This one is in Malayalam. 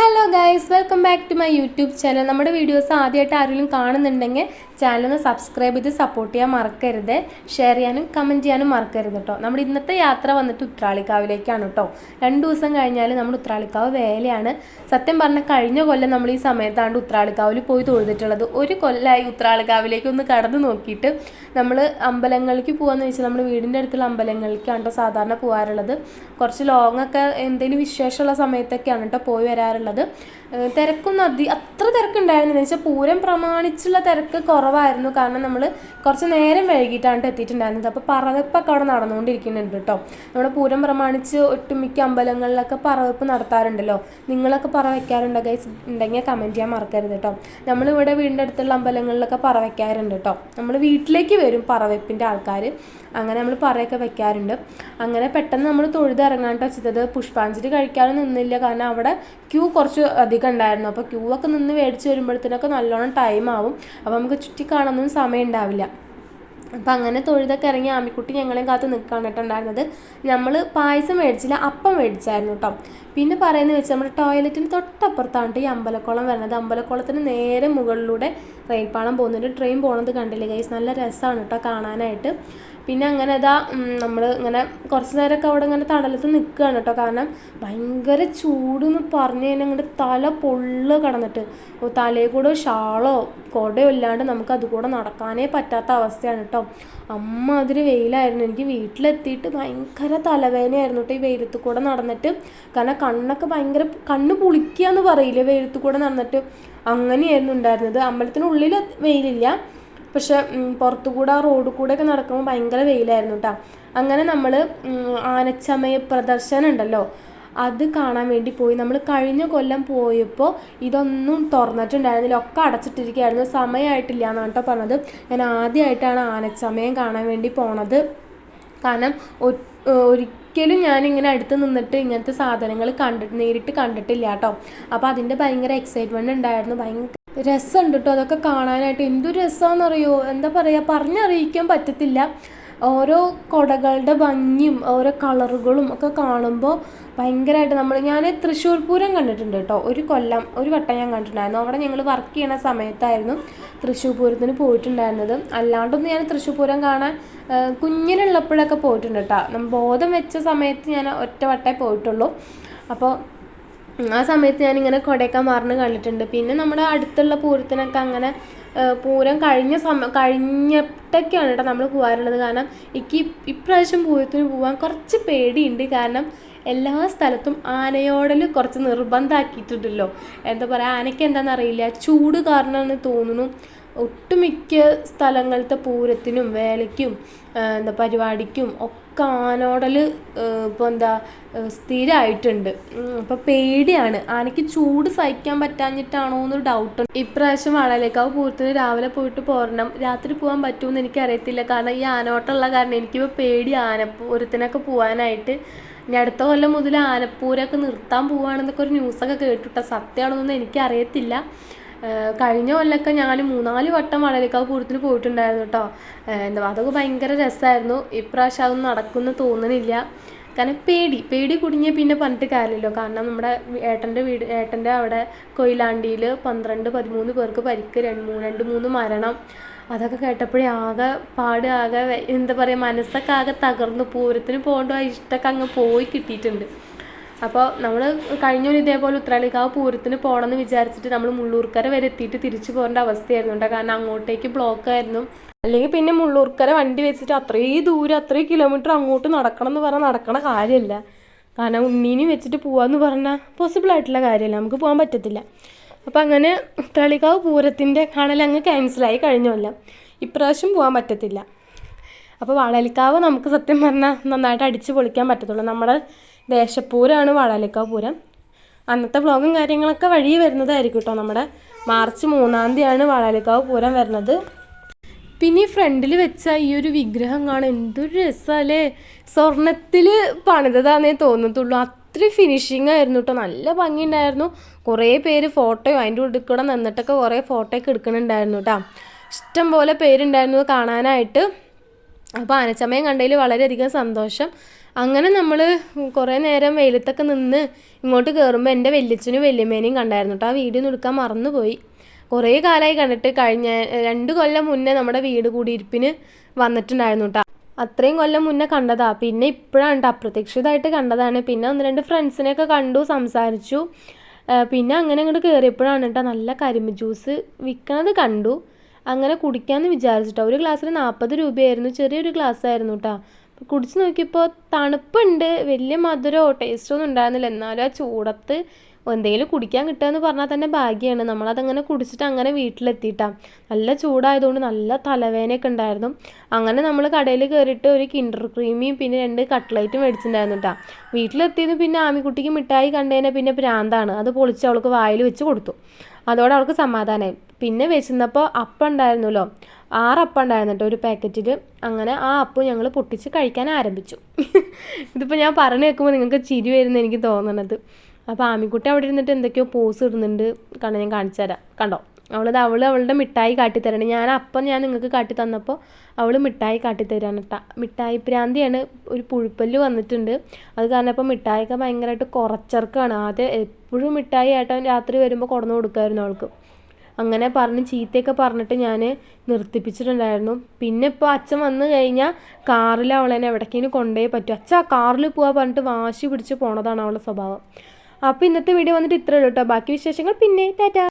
Hello guys, welcome back to my YouTube channel. നമ്മുടെ വീഡിയോസ് ആദ്യമായിട്ട് ആരെങ്കിലും കാണുന്നുണ്ടെങ്കിൽ ചാനൽ സബ്സ്ക്രൈബ് ചെയ്ത് സപ്പോർട്ട് ചെയ്യാൻ മറക്കരുത്. ഷെയർ ചെയ്യാനും കമൻറ്റ് ചെയ്യാനും മറക്കരുത് കേട്ടോ. നമ്മുടെ ഇന്നത്തെ യാത്ര വന്നിട്ട് ഉത്രാളിക്കാവിലേക്കാണ് കേട്ടോ. 2 ദിവസം കഴിഞ്ഞാൽ നമ്മുടെ ഉത്രാളിക്കാവ് വേലയാണ്. സത്യം പറഞ്ഞാൽ കഴിഞ്ഞ കൊല്ലം നമ്മൾ ഈ സമയത്താണ് ഉത്രാളിക്കാവിൽ പോയി തൊഴുതിട്ടുള്ളത്. ഒരു കൊല്ലമായി ഉത്രാളിക്കാവിലേക്ക് ഒന്ന് കടന്നു നോക്കിയിട്ട്. നമ്മൾ അമ്പലങ്ങളിലേക്ക് പോകാമെന്ന് വെച്ചാൽ നമ്മൾ വീടിൻ്റെ അടുത്തുള്ള അമ്പലങ്ങളിലേക്കാണ് കേട്ടോ സാധാരണ പോകാറുള്ളത്. കുറച്ച് ലോങ്ങൊക്കെ എന്തെങ്കിലും വിശേഷമുള്ള സമയത്തൊക്കെയാണ് കേട്ടോ പോയി വരാറുള്ളത്. തിരക്കൊന്നും അത്ര തിരക്കുണ്ടായിരുന്നില്ല വെച്ചാൽ പൂരം പ്രമാണിച്ചുള്ള തിരക്ക് കുറവായിരുന്നു. കാരണം നമ്മൾ കുറച്ച് നേരം വൈകിട്ടാണ് എത്തിയിട്ടുണ്ടായിരുന്നത്. അപ്പോൾ പറവെപ്പൊക്കെ അവിടെ നടന്നുകൊണ്ടിരിക്കുന്നുണ്ട് കേട്ടോ. നമ്മുടെ പൂരം പ്രമാണിച്ച് ഒട്ടുമിക്ക അമ്പലങ്ങളിലൊക്കെ പറവെപ്പ് നടത്താറുണ്ടല്ലോ. നിങ്ങളൊക്കെ പറ വയ്ക്കാറുണ്ടോ ഗൈസ്? ഉണ്ടെങ്കിൽ കമൻറ്റ് ചെയ്യാൻ മറക്കരുത് കേട്ടോ. നമ്മളിവിടെ വീടിൻ്റെ അടുത്തുള്ള അമ്പലങ്ങളിലൊക്കെ പറ വയ്ക്കാറുണ്ട് കേട്ടോ. നമ്മൾ വീട്ടിലേക്ക് വരും പറവെപ്പിൻ്റെ ആൾക്കാർ. അങ്ങനെ നമ്മൾ പറയൊക്കെ വെക്കാറുണ്ട്. അങ്ങനെ പെട്ടെന്ന് നമ്മൾ തൊഴുതിറങ്ങാണ്ട് വെച്ചത് പുഷ്പാഞ്ജലി കഴിക്കാനും നിന്നില്ല. കാരണം അവിടെ ക്യൂ കുറച്ച് അധികം ഉണ്ടായിരുന്നു. അപ്പോൾ ക്യൂ ഒക്കെ നിന്ന് മേടിച്ച് വരുമ്പോഴത്തേനൊക്കെ നല്ലോണം ടൈം ആവും. അപ്പോൾ നമുക്ക് ചുറ്റി കാണാനൊന്നും സമയം ഉണ്ടാവില്ല. അപ്പം അങ്ങനെ തൊഴുതൊക്കെ ഇറങ്ങി ആമിക്കുട്ടി ഞങ്ങളെയും കാത്ത് നിൽക്കാണ് കേട്ടോ ഉണ്ടായിരുന്നത്. നമ്മൾ പായസം മേടിച്ചില്ല, അപ്പം മേടിച്ചായിരുന്നു കേട്ടോ. പിന്നെ പറയുന്നത് വെച്ചാൽ നമ്മുടെ ടോയ്ലറ്റിന് തൊട്ടപ്പുറത്താണ് ഈ അമ്പലക്കുളം വരുന്നത്. അമ്പലക്കുളത്തിന് നേരെ മുകളിലൂടെ റെയിൽ പാളം പോകുന്നുണ്ട്. ട്രെയിൻ പോകുന്നത് കണ്ടില്ലേ ഗൈസ്? നല്ല രസമാണ് കേട്ടോ കാണാനായിട്ട്. പിന്നെ അങ്ങനെ നമ്മൾ ഇങ്ങനെ കുറച്ച് നേരമൊക്കെ അവിടെ ഇങ്ങനെ തണലത്ത് നിൽക്കുകയാണ് കേട്ടോ. കാരണം ഭയങ്കര ചൂടെന്ന് പറഞ്ഞു കഴിഞ്ഞാൽ അങ്ങോട്ട് തല പൊള്ള് കിടന്നിട്ട് തലയിൽ കൂടെ ഷാളോ കുടയോ ഇല്ലാണ്ട് നമുക്ക് അതുകൂടെ നടക്കാനേ പറ്റാത്ത അവസ്ഥയാണ് കേട്ടോ. അമ്മാതിരി വെയിലായിരുന്നു. എനിക്ക് വീട്ടിലെത്തിയിട്ട് ഭയങ്കര തലവേദനയായിരുന്നു കേട്ടോ ഈ വെയിലത്ത് കൂടെ നടന്നിട്ട്. കാരണം കണ്ണൊക്കെ ഭയങ്കര കണ്ണ് പുളിക്കുക എന്ന് പറയില്ലേ വെയിലത്ത് കൂടെ നടന്നിട്ട്, അങ്ങനെയായിരുന്നു ഉണ്ടായിരുന്നത്. അമ്പലത്തിനുള്ളിൽ വെയിലില്ല, പക്ഷെ പുറത്തുകൂടെ ആ റോഡ് കൂടെ ഒക്കെ നടക്കുമ്പോൾ ഭയങ്കര വെയിലായിരുന്നു കേട്ടോ. അങ്ങനെ നമ്മൾ ആനച്ചമയ പ്രദർശനം ഉണ്ടല്ലോ, അത് കാണാൻ വേണ്ടി പോയി. നമ്മൾ കഴിഞ്ഞ കൊല്ലം പോയപ്പോൾ ഇതൊന്നും തുറന്നിട്ടുണ്ടായിരുന്നില്ല, ഒക്കെ അടച്ചിട്ടിരിക്കുകയായിരുന്നു. സമയമായിട്ടില്ല എന്നാണ് കേട്ടോ പറഞ്ഞത്. ഞാൻ ആദ്യമായിട്ടാണ് ആനച്ചമയം കാണാൻ വേണ്ടി പോണത്. കാരണം ഒരിക്കലും ഞാനിങ്ങനെ അടുത്ത് നിന്നിട്ട് ഇങ്ങനത്തെ സാധനങ്ങൾ നേരിട്ട് കണ്ടിട്ടില്ല കേട്ടോ. അപ്പോൾ അതിൻ്റെ ഭയങ്കര എക്സൈറ്റ്മെൻറ്റ് ഉണ്ടായിരുന്നു. ഭയങ്കര രസമുണ്ട് കേട്ടോ അതൊക്കെ കാണാനായിട്ട്. എന്തൊരു രസമാണെന്നറിയോ, എന്താ പറയുക, പറഞ്ഞറിയിക്കാൻ പറ്റത്തില്ല. ഓരോ കുടകളുടെ ഭംഗിയും ഓരോ കളറുകളും ഒക്കെ കാണുമ്പോൾ ഭയങ്കരമായിട്ട് ഞാൻ തൃശ്ശൂർ പൂരം കണ്ടിട്ടുണ്ട് കേട്ടോ. ഒരു വട്ടം ഞാൻ കണ്ടിട്ടുണ്ടായിരുന്നു. അവിടെ ഞങ്ങൾ വർക്ക് ചെയ്യണ സമയത്തായിരുന്നു തൃശ്ശൂർ പൂരത്തിന് പോയിട്ടുണ്ടായിരുന്നത്. അല്ലാണ്ടൊന്നും ഞാൻ തൃശ്ശൂർ പൂരം കാണാൻ കുഞ്ഞിലുള്ളപ്പോഴൊക്കെ പോയിട്ടുണ്ട് കേട്ടോ. ബോധം വെച്ച സമയത്ത് ഞാൻ ഒറ്റ വട്ടേ പോയിട്ടുള്ളൂ. അപ്പോൾ ആ സമയത്ത് ഞാനിങ്ങനെ കൊടയൊക്കെ മറിഞ്ഞ് കണ്ടിട്ടുണ്ട്. പിന്നെ നമ്മുടെ അടുത്തുള്ള പൂരത്തിനൊക്കെ അങ്ങനെ പൂരം കഴിഞ്ഞിട്ടൊക്കെയാണ് കേട്ടോ നമ്മൾ പോകാറുള്ളത്. കാരണം എനിക്ക് ഇപ്രാവശ്യം പൂരത്തിന് പോകാൻ കുറച്ച് പേടിയുണ്ട്. കാരണം എല്ലാ സ്ഥലത്തും ആനയോടൽ കുറച്ച് നിർബന്ധമാക്കിയിട്ടുണ്ടല്ലോ. എന്താ പറയുക, ആനയ്ക്ക് എന്താണെന്നറിയില്ല, ചൂട് കാരണമെന്ന് തോന്നുന്നു ഒട്ടുമിക്ക സ്ഥലങ്ങളിലത്തെ പൂരത്തിനും വേലയ്ക്കും പരിപാടിക്കും ഒക്കെ ആനോടൽ ഇപ്പോൾ സ്ഥിരമായിട്ടുണ്ട്. അപ്പോൾ പേടിയാണ്. ആനയ്ക്ക് ചൂട് സഹിക്കാൻ പറ്റാഞ്ഞിട്ടാണോ എന്നൊരു ഡൗട്ടുണ്ട്. ഇപ്രാവശ്യം വാഴലേക്കാവ് പൂരത്തിന് രാവിലെ പോയിട്ട് പോരണം. രാത്രി പോകാൻ പറ്റുമെന്ന് എനിക്കറിയത്തില്ല. കാരണം ഈ ആനോട്ടമുള്ള കാരണം എനിക്കിപ്പോൾ പേടി ആനപ്പൂരത്തിനൊക്കെ പോകാനായിട്ട്. ഇനി അടുത്ത കൊല്ലം മുതൽ ആനപ്പൂരമൊക്കെ നിർത്താൻ പോവുകയാണെന്നൊക്കെ ഒരു ന്യൂസൊക്കെ കേട്ടിട്ടോ. സത്യമാണെന്നൊന്നും എനിക്കറിയത്തില്ല. കഴിഞ്ഞ കൊല്ലമൊക്കെ ഞാൻ 3-4 വട്ടം വാഴലേക്കാവ് പൂരത്തിന് പോയിട്ടുണ്ടായിരുന്നു കേട്ടോ. അതൊക്കെ ഭയങ്കര രസമായിരുന്നു. ഇപ്രാവശ്യം അതൊന്നും നടക്കുമെന്ന് തോന്നുന്നില്ല. കാരണം പേടി കുടുങ്ങിയ പിന്നെ പറഞ്ഞിട്ട് കാര്യമില്ലല്ലോ. കാരണം നമ്മുടെ ഏട്ടൻ്റെ അവിടെ കൊയിലാണ്ടിയിൽ 12-13 പേർക്ക് പരിക്ക്, 2-3 മരണം. അതൊക്കെ കേട്ടപ്പോഴേ ആകെ എന്താ പറയുക, മനസ്സൊക്കെ ആകെ തകർന്നു. പൂരത്തിന് പോകേണ്ട ആ ഇഷ്ടമൊക്കെ അങ്ങ് പോയി കിട്ടിയിട്ടുണ്ട്. അപ്പോൾ നമ്മൾ കഴിഞ്ഞൊരു ഇതേപോലെ ഉത്രാളിക്കാവ് പൂരത്തിന് പോകണമെന്ന് വിചാരിച്ചിട്ട് നമ്മൾ മുള്ളൂർക്കര വരെ എത്തിയിട്ട് തിരിച്ചു പോകേണ്ട അവസ്ഥയായിരുന്നു കേട്ടോ. കാരണം അങ്ങോട്ടേക്ക് ബ്ലോക്കായിരുന്നു. അല്ലെങ്കിൽ പിന്നെ മുള്ളൂർക്കര വണ്ടി വെച്ചിട്ട് അത്രയും ദൂരം, അത്രയും കിലോമീറ്റർ അങ്ങോട്ട് നടക്കണം എന്ന് പറഞ്ഞാൽ നടക്കണ കാര്യമല്ല. കാരണം ഉണ്ണീനെ വെച്ചിട്ട് പോകാമെന്ന് പറഞ്ഞാൽ പോസിബിൾ ആയിട്ടുള്ള കാര്യമല്ല, നമുക്ക് പോകാൻ പറ്റത്തില്ല. അപ്പോൾ അങ്ങനെ ഉത്രാളിക്കാവ് പൂരത്തിൻ്റെ കാണൽ അങ്ങ് ക്യാൻസലായി കഴിഞ്ഞല്ല. ഇപ്രാവശ്യം പോകാൻ പറ്റത്തില്ല. അപ്പോൾ വാഴാലിക്കാവ് നമുക്ക് സത്യം പറഞ്ഞാൽ നന്നായിട്ട് അടിച്ച് പൊളിക്കാൻ പറ്റത്തുള്ളൂ. നമ്മുടെ ദേശപ്പൂരമാണ് വാഴാലിക്കാവ് പൂരം. അന്നത്തെ വ്ളോഗും കാര്യങ്ങളൊക്കെ വഴി വരുന്നതായിരിക്കും കേട്ടോ. നമ്മുടെ മാർച്ച് 3-ാം തീയതിയാണ് വാഴാലിക്കാവ് പൂരം വരുന്നത്. പിന്നെ ഈ ഫ്രണ്ടിൽ വെച്ച ഈ ഒരു വിഗ്രഹം കാണാൻ എന്തൊരു രസമല്ലേ. സ്വർണത്തിൽ പണിതതാന്നേ തോന്നത്തുള്ളൂ. അത്രയും ഫിനിഷിങ് ആയിരുന്നു കേട്ടോ. നല്ല ഭംഗിയുണ്ടായിരുന്നു. കുറേ പേര് ഫോട്ടോയോ അതിൻ്റെ ഉള്ളിൽ കൂടെ നിന്നിട്ടൊക്കെ കുറേ ഫോട്ടോ ഒക്കെ എടുക്കുന്നുണ്ടായിരുന്നു കേട്ടോ. ഇഷ്ടം പോലെ പേരുണ്ടായിരുന്നു കാണാനായിട്ട്. അപ്പോൾ ആനച്ചമയം കണ്ടതിൽ വളരെയധികം സന്തോഷം. അങ്ങനെ നമ്മൾ കുറേ നേരം വെയിലത്തൊക്കെ നിന്ന് ഇങ്ങോട്ട് കയറുമ്പോൾ എൻ്റെ വല്യച്ഛനും വല്യമ്മേനെയും കണ്ടായിരുന്നു കേട്ടോ. ആ വീഡിയോ ഒന്നും എടുക്കാൻ മറന്നുപോയി. കുറേ കാലമായി കണ്ടിട്ട്. കഴിഞ്ഞ 2 കൊല്ലം മുന്നേ നമ്മുടെ വീട് കൂടിയിരിപ്പിന് വന്നിട്ടുണ്ടായിരുന്നു കേട്ടോ. അത്രയും കൊല്ലം മുന്നേ കണ്ടതാ. പിന്നെ ഇപ്പോഴാണ് കേട്ടോ, അപ്രതീക്ഷിതമായിട്ട് കണ്ടതാണ്. പിന്നെ 1-2 ഫ്രണ്ട്സിനെയൊക്കെ കണ്ടു, സംസാരിച്ചു. പിന്നെ അങ്ങനെ അങ്ങോട്ട് കയറിയപ്പോഴാണ് കേട്ടോ നല്ല കരിമ്പ് ജ്യൂസ് വിൽക്കണത് കണ്ടു. അങ്ങനെ കുടിക്കാമെന്ന് വിചാരിച്ചിട്ടോ. ഒരു ഗ്ലാസ്സിന് 40 രൂപയായിരുന്നു. ചെറിയൊരു ഗ്ലാസ് ആയിരുന്നു കേട്ടോ. കുടിച്ച് നോക്കിയപ്പോൾ തണുപ്പുണ്ട്, വലിയ മധുരമോ ടേസ്റ്റോ ഒന്നും ഉണ്ടായിരുന്നില്ല. എന്നാലും ആ ചൂടത്ത് എന്തെങ്കിലും കുടിക്കാൻ കിട്ടുകയെന്ന് പറഞ്ഞാൽ തന്നെ ഭാഗ്യമാണ്. നമ്മളതങ്ങനെ കുടിച്ചിട്ട് അങ്ങനെ വീട്ടിലെത്തിയിട്ടാണ്. നല്ല ചൂടായതുകൊണ്ട് നല്ല തലവേദനയൊക്കെ ഉണ്ടായിരുന്നു. അങ്ങനെ നമ്മൾ കടയിൽ കയറിയിട്ട് ഒരു കിൻഡർ ക്രീമിയും പിന്നെ 2 കട്ട്ലൈറ്റും മേടിച്ചിട്ടുണ്ടായിരുന്നു കേട്ടോ. വീട്ടിലെത്തിയത് പിന്നെ ആമിക്കുട്ടിക്ക് മിഠായി കണ്ടതിനെ പിന്നെ പ്രാന്താണ്. അത് പൊളിച്ച് അവൾക്ക് വായിൽ വെച്ച് കൊടുത്തു. അതോടെ അവൾക്ക് സമാധാനമായി. പിന്നെ വെച്ചിരുന്നപ്പോൾ അപ്പം ഉണ്ടായിരുന്നല്ലോ, 6 അപ്പം ഉണ്ടായിരുന്നു കേട്ടോ ഒരു പാക്കറ്റിൽ. അങ്ങനെ ആ അപ്പം ഞങ്ങൾ പൊട്ടിച്ച് കഴിക്കാൻ ആരംഭിച്ചു. ഇതിപ്പോൾ ഞാൻ പറഞ്ഞു കേൾക്കുമ്പോൾ നിങ്ങൾക്ക് ചിരി വരുന്ന എനിക്ക് തോന്നണത്. അപ്പോൾ ആമിക്കുട്ടി അവിടെ ഇരുന്നിട്ട് എന്തൊക്കെയോ പോസ് ഇടുന്നുണ്ട്. ഞാൻ കാണിച്ചു തരാം. കണ്ടോ, അവളുടെ മിഠായി കാട്ടിത്തരാണ്. ഞാൻ നിങ്ങൾക്ക് കാട്ടി തന്നപ്പോൾ അവൾ മിഠായി കാട്ടിത്തരാണ് കേട്ടോ. മിഠായി പ്രാന്തിയാണ്. ഒരു പുഴുപ്പല്ല് വന്നിട്ടുണ്ട്. അത് കാരണം ഇപ്പോൾ മിഠായിയൊക്കെ ഭയങ്കരമായിട്ട് കുറച്ചിറക്കാണ്. ആദ്യം എപ്പോഴും മിഠായി ഏട്ടൻ രാത്രി വരുമ്പോൾ കൊണ്ടുവന്ന് കൊടുക്കുമായിരുന്നു അവൾക്ക്. അങ്ങനെ പറഞ്ഞ് ചീത്തയൊക്കെ പറഞ്ഞിട്ട് ഞാൻ നിർത്തിപ്പിച്ചിട്ടുണ്ടായിരുന്നു. പിന്നെ ഇപ്പോൾ അച്ഛൻ വന്നു കഴിഞ്ഞാൽ കാറിൽ അവളെന്നെ എവിടേക്കെങ്കിലും കൊണ്ടുപോയേ പറ്റും. അച്ഛാ കാറിൽ പോകാൻ പറഞ്ഞിട്ട് വാശി പിടിച്ച് പോണതാണ് അവളുടെ സ്വഭാവം. അപ്പോൾ ഇന്നത്തെ വീഡിയോ വന്നിട്ട് ഇത്രയേ ഉള്ളൂ കേട്ടോ. ബാക്കി വിശേഷങ്ങൾ പിന്നെ ടാറ്റാ.